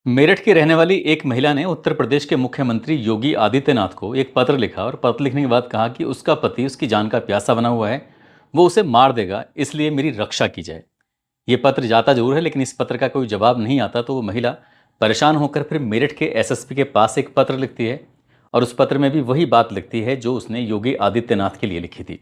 मेरठ की रहने वाली एक महिला ने उत्तर प्रदेश के मुख्यमंत्री योगी आदित्यनाथ को एक पत्र लिखा और पत्र लिखने के बाद कहा कि उसका पति उसकी जान का प्यासा बना हुआ है। वो उसे मार देगा, इसलिए मेरी रक्षा की जाए। ये पत्र जाता जरूर है, लेकिन इस पत्र का कोई जवाब नहीं आता, तो वो महिला परेशान होकर फिर मेरठ के एसएसपी के पास एक पत्र लिखती है और उस पत्र में भी वही बात लिखती है जो उसने योगी आदित्यनाथ के लिए लिखी थी।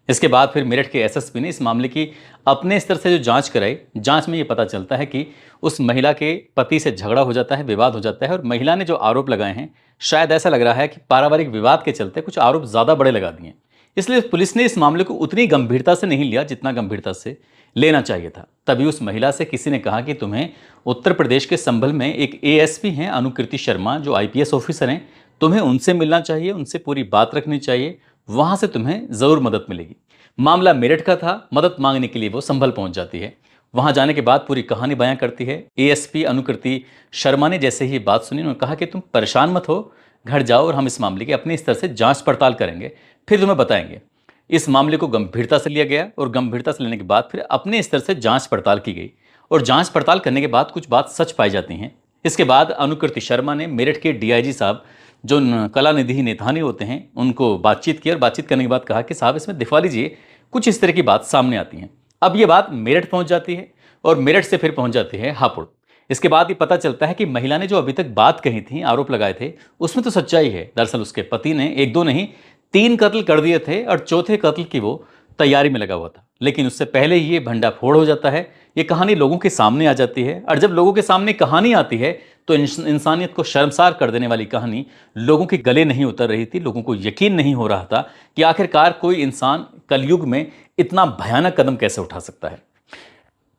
इसके बाद फिर मेरठ के एसएसपी ने इस मामले की अपने स्तर से जो जांच कराई, जांच में ये पता चलता है कि उस महिला के पति से झगड़ा हो जाता है, विवाद हो जाता है और महिला ने जो आरोप लगाए हैं, शायद ऐसा लग रहा है कि पारिवारिक विवाद के चलते कुछ आरोप ज़्यादा बड़े लगा दिए। इसलिए पुलिस ने इस मामले को उतनी गंभीरता से नहीं लिया जितना गंभीरता से लेना चाहिए था। तभी उस महिला से किसी ने कहा कि तुम्हें उत्तर प्रदेश के संभल में एक एएसपी हैं अनुकृति शर्मा, जो आईपीएस ऑफिसर हैं, तुम्हें उनसे मिलना चाहिए, उनसे पूरी बात रखनी चाहिए, वहां से तुम्हें जरूर मदद मिलेगी। मामला मेरठ का था, मदद मांगने के लिए वो संभल पहुंच जाती है। वहां जाने के बाद पूरी कहानी बयां करती है। एएसपी अनुकृति शर्मा ने जैसे ही बात सुनी, उन्होंने कहा कि तुम परेशान मत हो, घर जाओ और हम इस मामले की अपने स्तर से जांच पड़ताल करेंगे, फिर तुम्हें बताएंगे। इस मामले को गंभीरता से लिया गया और गंभीरता से लेने के बाद फिर अपने स्तर से जांच पड़ताल की गई और जांच पड़ताल करने के बाद कुछ बात सच पाई जाती हैं। इसके बाद अनुकृति शर्मा ने मेरठ के डीआईजी साहब, जो कलानिधि नेथानी होते हैं, उनको बातचीत की और बातचीत करने के बाद कहा कि साहब इसमें दिखवा लीजिए, कुछ इस तरह की बात सामने आती है। अब ये बात मेरठ पहुंच जाती है और मेरठ से फिर पहुंच जाती है हापुड़। इसके बाद ये पता चलता है कि महिला ने जो अभी तक बात कही थी, आरोप लगाए थे, उसमें तो सच्चाई है। दरअसल उसके पति ने एक दो नहीं 3 कत्ल कर दिए थे और चौथे कत्ल की वो तैयारी में लगा हुआ था, लेकिन उससे पहले ही ये भंडाफोड़ हो जाता है। ये कहानी लोगों के सामने आ जाती है और जब लोगों के सामने कहानी आती है तो इंसानियत को शर्मसार कर देने वाली कहानी लोगों के गले नहीं उतर रही थी। लोगों को यकीन नहीं हो रहा था कि आखिरकार कोई इंसान कलयुग में इतना भयानक कदम कैसे उठा सकता है।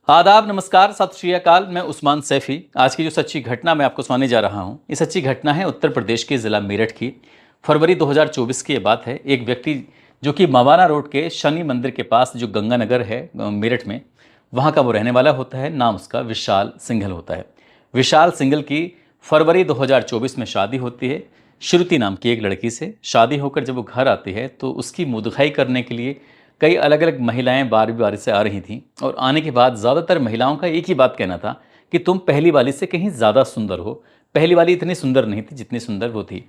आदाब, नमस्कार, सत श्री अकाल। मैं उस्मान सैफी। आज की जो सच्ची घटना मैं आपको सुनाने जा रहा हूँ, ये सच्ची घटना है उत्तर प्रदेश के ज़िला मेरठ की। फरवरी 2024 की ये बात है। एक व्यक्ति जो कि मवाना रोड के शनि मंदिर के पास जो गंगानगर है मेरठ में, वहाँ का वो रहने वाला होता है। नाम उसका विशाल सिंघल होता है। विशाल सिंघल की फरवरी 2024 में शादी होती है श्रुति नाम की एक लड़की से। शादी होकर जब वो घर आती है तो उसकी मुदखाई करने के लिए कई अलग अलग महिलाएं बारी बारी से आ रही थीं और आने के बाद ज़्यादातर महिलाओं का एक ही बात कहना था कि तुम पहली वाली से कहीं ज़्यादा सुंदर हो। पहली वाली इतनी सुंदर नहीं थी जितनी सुंदर वो थी,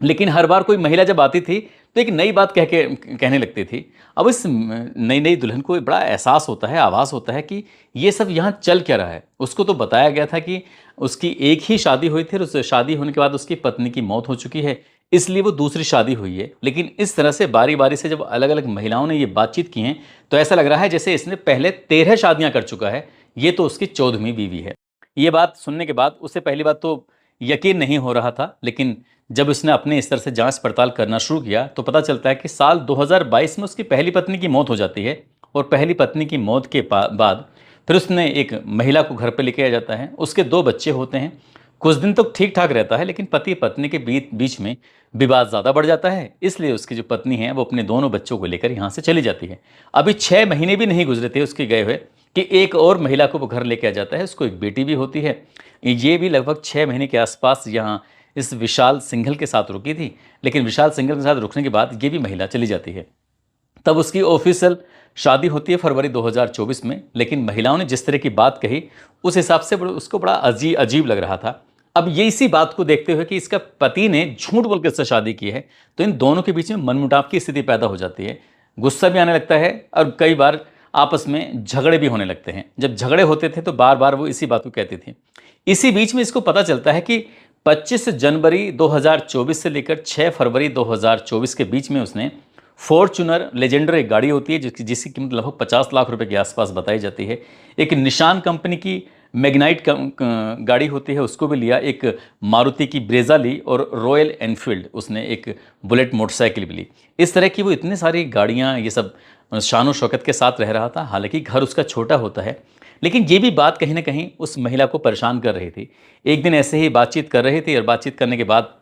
लेकिन हर बार कोई महिला जब आती थी तो एक नई बात कहने लगती थी। अब इस नई नई दुल्हन को बड़ा एहसास होता है, आभास होता है कि ये सब यहाँ चल क्या रहा है। उसको तो बताया गया था कि उसकी एक ही शादी हुई थी और उस शादी होने के बाद उसकी पत्नी की मौत हो चुकी है, इसलिए वो दूसरी शादी हुई है। लेकिन इस तरह से बारी बारी से जब अलग अलग महिलाओं ने ये बातचीत की हैं तो ऐसा लग रहा है जैसे इसने पहले 13 शादियाँ कर चुका है, ये तो उसकी 14वीं बीवी है। ये बात सुनने के बाद उसे पहली बात तो यकीन नहीं हो रहा था, लेकिन जब उसने अपने स्तर से जांच पड़ताल करना शुरू किया तो पता चलता है कि साल 2022 में उसकी पहली पत्नी की मौत हो जाती है और पहली पत्नी की मौत के बाद फिर उसने एक महिला को घर पर लेके आ जाता है। उसके 2 बच्चे होते हैं। कुछ दिन तो ठीक ठाक रहता है, लेकिन पति पत्नी के बीच में विवाद ज़्यादा बढ़ जाता है। इसलिए उसकी जो पत्नी है वो अपने दोनों बच्चों को लेकर यहाँ से चली जाती है। अभी 6 महीने भी नहीं गुजरे थे उसके गए हुए कि एक और महिला को वो घर लेके आ जाता है। उसको एक बेटी भी होती है। ये भी लगभग 6 महीने के आसपास यहाँ इस विशाल सिंघल के साथ रुकी थी, लेकिन विशाल सिंघल के साथ रुकने के बाद ये भी महिला चली जाती है। तब उसकी ऑफिशियल शादी होती है फरवरी 2024 में, लेकिन महिलाओं ने जिस तरह की बात कही उस हिसाब से उसको बड़ा अजीब लग रहा था। अब ये इसी बात को देखते हुए कि इसका पति ने झूठ बोल कर इससे शादी की है, तो इन दोनों के बीच में मनमुटाव की स्थिति पैदा हो जाती है। गुस्सा भी आने लगता है और कई बार आपस में झगड़े भी होने लगते हैं। जब झगड़े होते थे तो बार बार वो इसी बात को कहती थी। इसी बीच में इसको पता चलता है कि 25 जनवरी 2024 से लेकर 6 फरवरी 2024 के बीच में उसने फॉर्च्यूनर लेजेंडर एक गाड़ी होती है जिसकी कीमत लगभग 50 लाख रुपए के आसपास बताई जाती है। एक निशान कंपनी की मैग्नाइट गाड़ी होती है, उसको भी लिया। एक मारुति की ब्रेजा ली और रॉयल एनफील्ड उसने एक बुलेट मोटरसाइकिल भी ली। इस तरह की वो इतनी सारी गाड़ियाँ, ये सब शान शौकत के साथ रह रहा था। हालांकि घर उसका छोटा होता है, लेकिन ये भी बात कहीं ना कहीं उस महिला को परेशान कर रही थी। एक दिन ऐसे ही बातचीत कर रही थी और बातचीत करने के बाद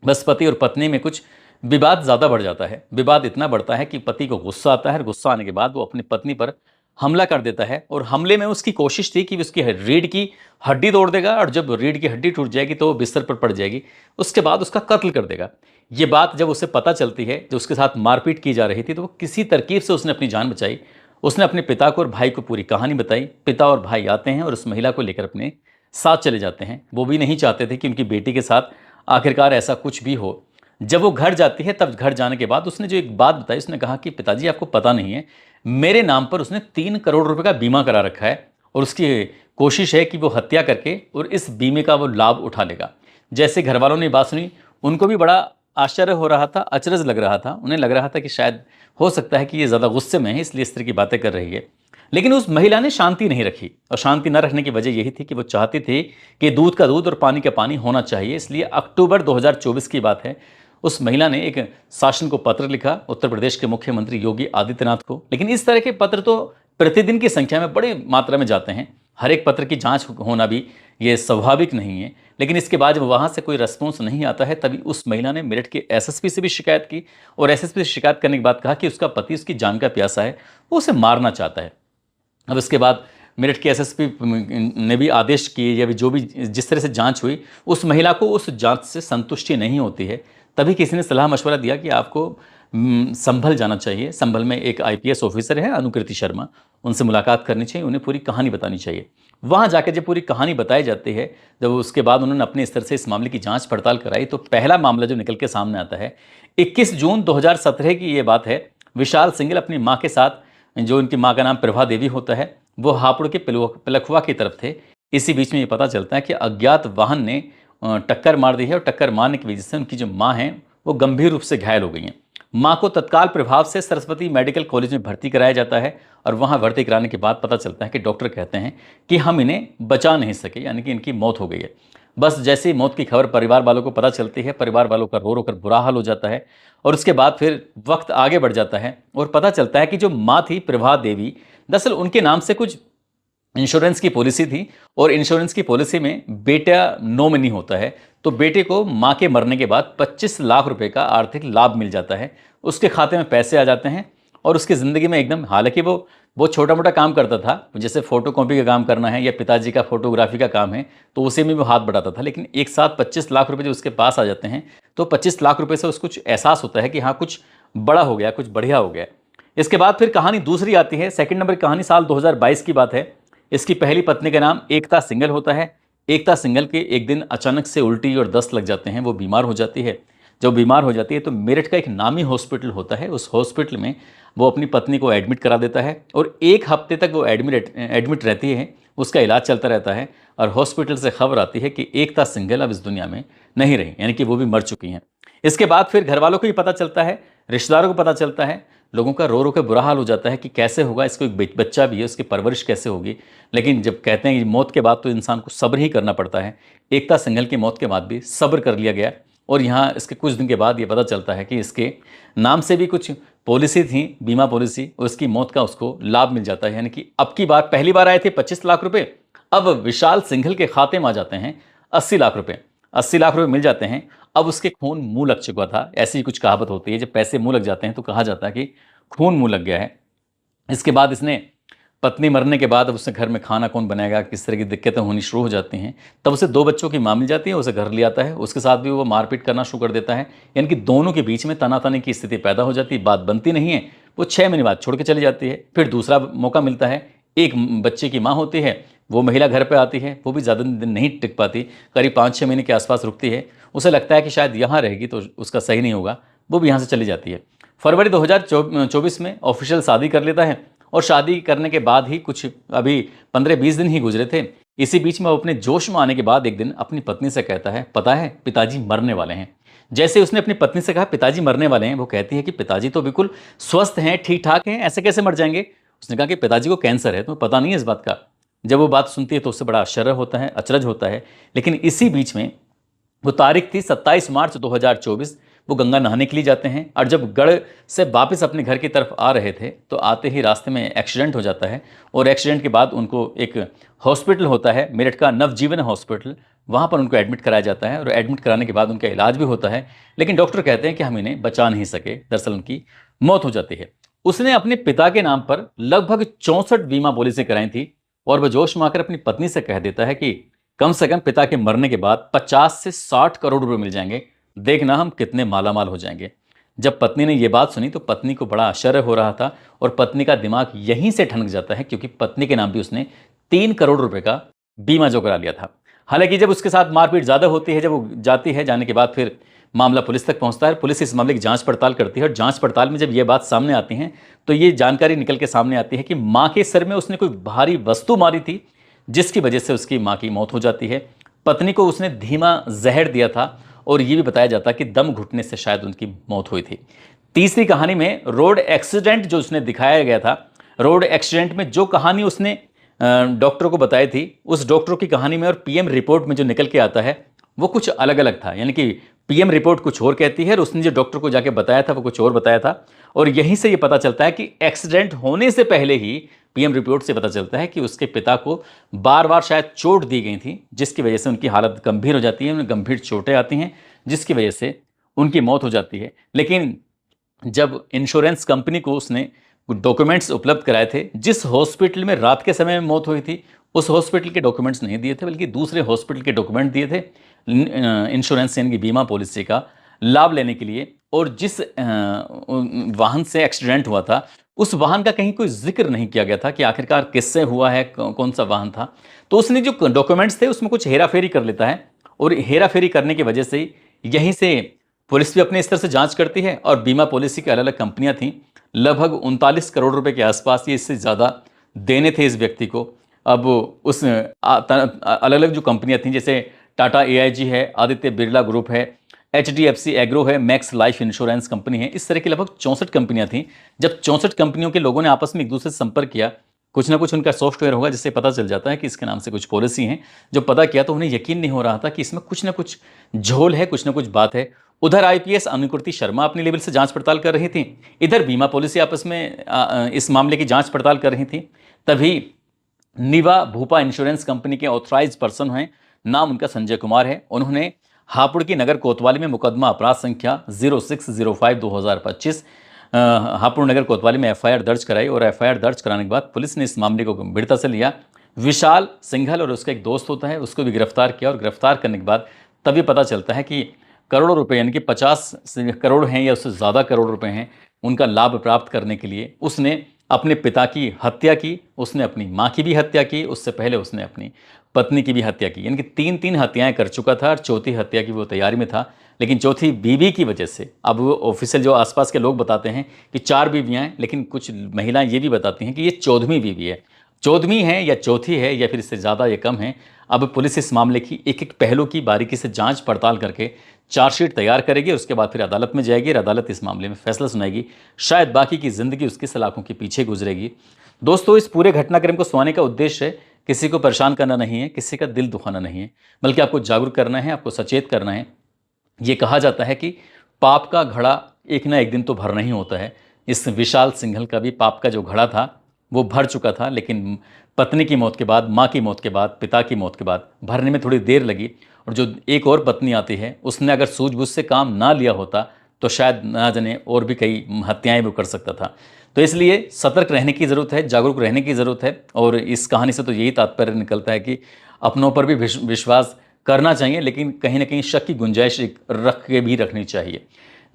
बस पति और पत्नी में कुछ विवाद ज़्यादा बढ़ जाता है। विवाद इतना बढ़ता है कि पति को गुस्सा आता है। गुस्सा आने के बाद वो अपनी पत्नी पर हमला कर देता है और हमले में उसकी कोशिश थी कि उसकी रीढ़ की हड्डी तोड़ देगा और जब रीढ़ की हड्डी टूट जाएगी तो वो बिस्तर पर पड़ जाएगी। उसके बाद उसका कत्ल कर देगा। ये बात जब उसे पता चलती है, जो उसके साथ मारपीट की जा रही थी, तो वो किसी तरकीब से उसने अपनी जान बचाई। उसने अपने पिता को और भाई को पूरी कहानी बताई। पिता और भाई आते हैं और उस महिला को लेकर अपने साथ चले जाते हैं। वो भी नहीं चाहते थे कि उनकी बेटी के साथ आखिरकार ऐसा कुछ भी हो। जब वो घर जाती है, तब घर जाने के बाद उसने जो एक बात बताई, उसने कहा कि पिताजी आपको पता नहीं है, मेरे नाम पर उसने 3 करोड़ रुपए का बीमा करा रखा है और उसकी कोशिश है कि वो हत्या करके और इस बीमे का वो लाभ उठा लेगा। जैसे घर वालों ने बात सुनी, उनको भी बड़ा आश्चर्य हो रहा था, अचरज लग रहा था। उन्हें लग रहा था कि शायद हो सकता है कि ये ज़्यादा गुस्से में है, इसलिए इस तरह की बातें कर रही है। लेकिन उस महिला ने शांति नहीं रखी, और शांति न रखने की वजह यही थी कि वो चाहती थी कि दूध का दूध और पानी का पानी होना चाहिए। इसलिए अक्टूबर 2024 की बात है, उस महिला ने एक शासन को पत्र लिखा, उत्तर प्रदेश के मुख्यमंत्री योगी आदित्यनाथ को। लेकिन इस तरह के पत्र तो प्रतिदिन की संख्या में बड़ी मात्रा में जाते हैं, हर एक पत्र की जांच होना भी ये स्वाभाविक नहीं है। लेकिन इसके बाद जब वहाँ से कोई रिस्पॉन्स नहीं आता है, तभी उस महिला ने मेरठ के एसएसपी से भी शिकायत की, और एसएसपी से शिकायत करने के बाद कहा कि उसका पति उसकी जान का प्यासा है, वो उसे मारना चाहता है। अब इसके बाद मेरठ के एसएसपी ने भी आदेश किए, या जो भी जिस तरह से जांच हुई, उस महिला को उस जांच से संतुष्टि नहीं होती है। तभी किसी ने सलाह मशवरा दिया कि आपको संभल जाना चाहिए। संभल में एक आईपीएस ऑफिसर है अनुकृति शर्मा, उनसे मुलाकात करनी चाहिए, उन्हें पूरी कहानी बतानी चाहिए। वहाँ जाकर जब पूरी कहानी बताई जाती है, जब उसके बाद उन्होंने अपने स्तर से इस मामले की जांच पड़ताल कराई, तो पहला मामला जो निकल के सामने आता है 21 जून 2017 की ये बात है। विशाल सिंघल अपनी माँ के साथ, जो उनकी माँ का नाम प्रभा देवी होता है, वो हापुड़ के पिलखुआ की तरफ थे। इसी बीच में ये पता चलता है कि अज्ञात वाहन ने टक्कर मार दी है, और टक्कर मारने की वजह से उनकी जो माँ हैं वो गंभीर रूप से घायल हो गई हैं। माँ को तत्काल प्रभाव से सरस्वती मेडिकल कॉलेज में भर्ती कराया जाता है, और वहाँ भर्ती कराने के बाद पता चलता है कि डॉक्टर कहते हैं कि हम इन्हें बचा नहीं सके, यानी कि इनकी मौत हो गई है। बस जैसे ही मौत की खबर परिवार वालों को पता चलती है, परिवार वालों का रो रो कर बुरा हाल हो जाता है। और उसके बाद फिर वक्त आगे बढ़ जाता है और पता चलता है कि जो माँ थी प्रभा देवी, दरअसल उनके नाम से कुछ इंश्योरेंस की पॉलिसी थी, और इंश्योरेंस की पॉलिसी में बेटा नॉमिनी होता है। तो बेटे को माँ के मरने के बाद 25 लाख रुपए का आर्थिक लाभ मिल जाता है, उसके खाते में पैसे आ जाते हैं, और उसकी ज़िंदगी में एकदम, हालांकि वो छोटा मोटा काम करता था, जैसे फोटो कॉपी का काम करना है या पिताजी का फोटोग्राफी का काम है, तो उसी में भी हाथ बढ़ाता था। लेकिन एक साथ 25 लाख रुपए जो उसके पास आ जाते हैं, तो 25 लाख रुपए से उसको कुछ एहसास होता है कि हाँ, कुछ बड़ा हो गया, कुछ बढ़िया हो गया। इसके बाद फिर कहानी दूसरी आती है, सेकंड नंबर की कहानी साल 2022 की बात है। इसकी पहली पत्नी का नाम एकता सिंघल होता है। एकता सिंघल के एक दिन अचानक से उल्टी और दस्त लग जाते हैं, वो बीमार हो जाती है। जब बीमार हो जाती है तो मेरठ का एक नामी हॉस्पिटल होता है, उस हॉस्पिटल में वो अपनी पत्नी को एडमिट करा देता है, और 1 हफ्ते तक वो एडमिट रहती है, उसका इलाज चलता रहता है। और हॉस्पिटल से खबर आती है कि एकता सिंघल अब इस दुनिया में नहीं रही, यानी कि वो भी मर चुकी हैं। इसके बाद फिर घर वालों को भी पता चलता है, रिश्तेदारों को पता चलता है, लोगों का रो रो के बुरा हाल हो जाता है कि कैसे होगा, इसको एक बच्चा भी है, उसकी परवरिश कैसे होगी। लेकिन जब कहते हैं कि मौत के बाद तो इंसान को सब्र ही करना पड़ता है, एकता सिंघल की मौत के बाद भी सब्र कर लिया गया। और यहाँ इसके कुछ दिन के बाद ये पता चलता है कि इसके नाम से भी कुछ पॉलिसी थी, बीमा पॉलिसी, और उसकी मौत का उसको लाभ मिल जाता है। यानी कि अब की बार, पहली बार आए थे 25 लाख रुपए, अब विशाल सिंघल के खाते में आ जाते हैं 80 लाख रुपए। 80 लाख रुपए मिल जाते हैं। अब उसके खून मुंह लग चुका था, ऐसी ही कुछ कहावत होती है, जब पैसे मुंह लग जाते हैं तो कहा जाता है कि खून मुंह लग गया है। इसके बाद इसने, पत्नी मरने के बाद अब उसने घर में खाना कौन बनाएगा, किस तरह की दिक्कतें होनी शुरू हो जाती हैं। तब उसे 2 बच्चों की माँ मिल जाती है, उसे घर ले आता है, उसके साथ भी वो मारपीट करना शुरू कर देता है। यानी कि दोनों के बीच में तनातनी की स्थिति पैदा हो जाती है, बात बनती नहीं है। वो 6 महीने बाद छोड़ के चली जाती है। फिर दूसरा मौका मिलता है, एक बच्चे की माँ होती है, वो महिला घर पर आती है, वो भी ज़्यादा दिन नहीं टिक पाती, करीब 5-6 महीने के आसपास रुकती है। उसे लगता है कि शायद यहाँ रहेगी तो उसका सही नहीं होगा, वो भी यहाँ से चली जाती है। फरवरी 2024 में ऑफिशियल शादी कर लेता है, और शादी करने के बाद ही कुछ अभी 15-20 दिन ही गुजरे थे। इसी बीच में वो अपने जोश में आने के बाद एक दिन अपनी पत्नी से कहता है, पता है पिताजी मरने वाले हैं। जैसे उसने अपनी पत्नी से कहा पिताजी मरने वाले हैं, वो कहती है कि पिताजी तो बिल्कुल स्वस्थ हैं, ठीक ठाक हैं, ऐसे कैसे मर जाएंगे। उसने कहा कि पिताजी को कैंसर है, तुम्हें पता नहीं है इस बात का। जब वो बात सुनती है तो उससे बड़ा आश्चर्य होता है, अचरज होता है। लेकिन इसी बीच में वो तारीख थी 27 मार्च 2024, वो गंगा नहाने के लिए जाते हैं, और जब गढ़ से वापस अपने घर की तरफ आ रहे थे तो आते ही रास्ते में एक्सीडेंट हो जाता है। और एक्सीडेंट के बाद उनको एक हॉस्पिटल होता है, मेरठ का नवजीवन हॉस्पिटल, वहाँ पर उनको एडमिट कराया जाता है, और एडमिट कराने के बाद उनका इलाज भी होता है। लेकिन डॉक्टर कहते हैं कि हम इन्हें बचा नहीं सके, दरअसल उनकी मौत हो जाती है। उसने अपने पिता के नाम पर लगभग 64 बीमा पॉलिसी कराई थी, और वह जोश में आकर अपनी पत्नी से कह देता है कि कम से कम पिता के मरने के बाद 50 से 60 करोड़ रुपए मिल जाएंगे, देखना हम कितने मालामाल हो जाएंगे। जब पत्नी ने यह बात सुनी तो पत्नी को बड़ा आश्चर्य हो रहा था, और पत्नी का दिमाग यहीं से ठनक जाता है, क्योंकि पत्नी के नाम भी उसने 3 करोड़ रुपए का बीमा जो करा लिया था। हालांकि जब उसके साथ मारपीट ज़्यादा होती है, जब वो जाती है, जाने के बाद फिर मामला पुलिस तक पहुंचता है, पुलिस इस मामले की जांच पड़ताल करती है और जांच पड़ताल में जब ये बात सामने आती है तो ये जानकारी निकल के सामने आती है कि माँ के सिर में उसने कोई भारी वस्तु मारी थी, जिसकी वजह से उसकी माँ की मौत हो जाती है। पत्नी को उसने धीमा जहर दिया था और ये भी बताया जाता कि दम घुटने से शायद उनकी मौत हुई थी। तीसरी कहानी में रोड एक्सीडेंट जो उसने दिखाया गया था, रोड एक्सीडेंट में जो कहानी उसने डॉक्टर को बताई थी, उस डॉक्टर की कहानी में और पीएम रिपोर्ट में जो निकल के आता है वो कुछ अलग अलग था। यानी कि पीएम रिपोर्ट कुछ और कहती है और उसने जो डॉक्टर को जाके बताया था वो कुछ और बताया था। और यहीं से ये पता चलता है कि एक्सीडेंट होने से पहले ही पीएम रिपोर्ट से पता चलता है कि उसके पिता को बार बार शायद चोट दी गई थी, जिसकी वजह से उनकी हालत गंभीर हो जाती है, उन्हें गंभीर चोटें आती हैं, जिसकी वजह से उनकी मौत हो जाती है। लेकिन जब इंश्योरेंस कंपनी को उसने डॉक्यूमेंट्स उपलब्ध कराए थे, जिस हॉस्पिटल में रात के समय में मौत हुई थी उस हॉस्पिटल के डॉक्यूमेंट्स नहीं दिए थे, बल्कि दूसरे हॉस्पिटल के डॉक्यूमेंट दिए थे इंश्योरेंस यानी कि बीमा पॉलिसी का लाभ लेने के लिए। और जिस वाहन से एक्सीडेंट हुआ था उस वाहन का कहीं कोई जिक्र नहीं किया गया था कि आखिरकार किससे हुआ है, कौन सा वाहन था। तो उसने जो डॉक्यूमेंट्स थे उसमें कुछ हेराफेरी कर लेता है और हेराफेरी करने की वजह से यहीं से पुलिस भी अपने स्तर से जांच करती है और बीमा पॉलिसी की अलग अलग कंपनियां थीं, लगभग 39 करोड़ रुपए के आसपास, ये इससे ज़्यादा देने थे इस व्यक्ति को। अब उस अलग अलग जो कंपनियां थीं, जैसे टाटा AIG है, आदित्य बिरला ग्रुप है, HDFC एग्रो है, मैक्स लाइफ इंश्योरेंस कंपनी है, इस तरह की लगभग 64 कंपनियां थीं। जब 64 कंपनियों के लोगों ने आपस में एक दूसरे से संपर्क किया, कुछ ना कुछ उनका सॉफ्टवेयर होगा जिससे पता चल जाता है कि इसके नाम से कुछ पॉलिसी हैं। जो पता किया तो उन्हें यकीन नहीं हो रहा था कि इसमें कुछ ना कुछ झोल है, कुछ ना कुछ बात है। उधर IPS अनुकृति शर्मा अपने लेवल से जांच पड़ताल कर रही थी, इधर बीमा पॉलिसी आपस में इस मामले की जांच पड़ताल कर रही थी। तभी निवा भूपा इंश्योरेंस कंपनी के ऑथराइज पर्सन हैं, नाम उनका संजय कुमार है। उन्होंने हापुड़ की नगर कोतवाली में मुकदमा अपराध संख्या 0605/2025 हापुड़ नगर कोतवाली में FIR दर्ज कराई और FIR दर्ज कराने के बाद पुलिस ने इस मामले को गंभीरता से लिया। विशाल सिंघल और उसका एक दोस्त होता है, उसको भी गिरफ्तार किया और गिरफ्तार करने के बाद तभी पता चलता है कि करोड़ों रुपए यानी कि 50 करोड़ हैं या उससे ज़्यादा करोड़ रुपए हैं, उनका लाभ प्राप्त करने के लिए उसने अपने पिता की हत्या की, उसने अपनी माँ की भी हत्या की, उससे पहले उसने अपनी पत्नी की भी हत्या की। यानी कि तीन हत्याएं कर चुका था और चौथी हत्या की वो तैयारी में था। लेकिन चौथी बीवी की वजह से, अब वो ऑफिशियल जो आसपास के लोग बताते हैं कि 4 बीवियां हैं, लेकिन कुछ महिलाएं ये भी बताती हैं कि ये 14वीं बीवी है। 14वीं है या चौथी है या फिर इससे ज़्यादा या कम है, अब पुलिस इस मामले की एक एक पहलू की बारीकी से जांच पड़ताल करके चार्जशीट तैयार करेगी और उसके बाद फिर अदालत में जाएगी और अदालत इस मामले में फैसला सुनाएगी। शायद बाकी की ज़िंदगी उसकी सलाखों के पीछे गुजरेगी। दोस्तों, इस पूरे घटनाक्रम को सुनाने का उद्देश्य है किसी को परेशान करना नहीं है, किसी का दिल दुखाना नहीं है, बल्कि आपको जागरूक करना है, आपको सचेत करना है। ये कहा जाता है कि पाप का घड़ा एक ना एक दिन तो भरना ही होता है। इस विशाल सिंघल का भी पाप का जो घड़ा था वो भर चुका था, लेकिन पत्नी की मौत के बाद, माँ की मौत के बाद, पिता की मौत के बाद भरने में थोड़ी देर लगी। और जो एक और पत्नी आती है, उसने अगर सूझबूझ से काम ना लिया होता तो शायद ना जाने और भी कई हत्याएं वो कर सकता था। तो इसलिए सतर्क रहने की ज़रूरत है, जागरूक रहने की ज़रूरत है। और इस कहानी से तो यही तात्पर्य निकलता है कि अपनों पर भी विश्वास करना चाहिए, लेकिन कहीं ना कहीं शक की गुंजाइश रख के भी रखनी चाहिए।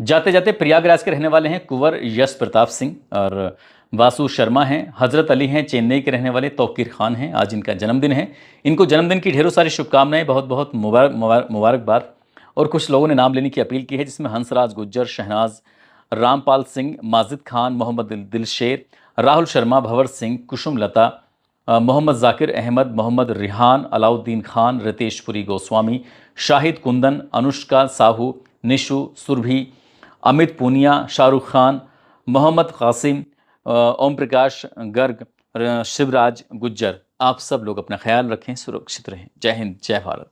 जाते जाते प्रयागराज के रहने वाले हैं कुंवर यश प्रताप सिंह और वासु शर्मा हैं, हजरत अली हैं, चेन्नई के रहने वाले तौकीर खान हैं, आज इनका जन्मदिन है। इनको जन्मदिन की ढेरों सारी शुभकामनाएं, बहुत बहुत मुबारकबाद। और कुछ लोगों ने नाम लेने की अपील की है, जिसमें हंसराज गुज्जर, शहनाज, रामपाल सिंह, माजिद खान, मोहम्मद दिलशेर, राहुल शर्मा, भंवर सिंह, कुसुम लता, मोहम्मद जाकिर अहमद, मोहम्मद रिहान, अलाउद्दीन खान, रितेशपुरी गोस्वामी, शाहिद कुंदन, अनुष्का साहू, निशु, सुरभि, अमित पूनिया, शाहरुख खान, मोहम्मद कासिम, ओम प्रकाश गर्ग, शिवराज गुज्जर। आप सब लोग अपना ख्याल रखें, सुरक्षित रहें। जय हिंद, जय भारत।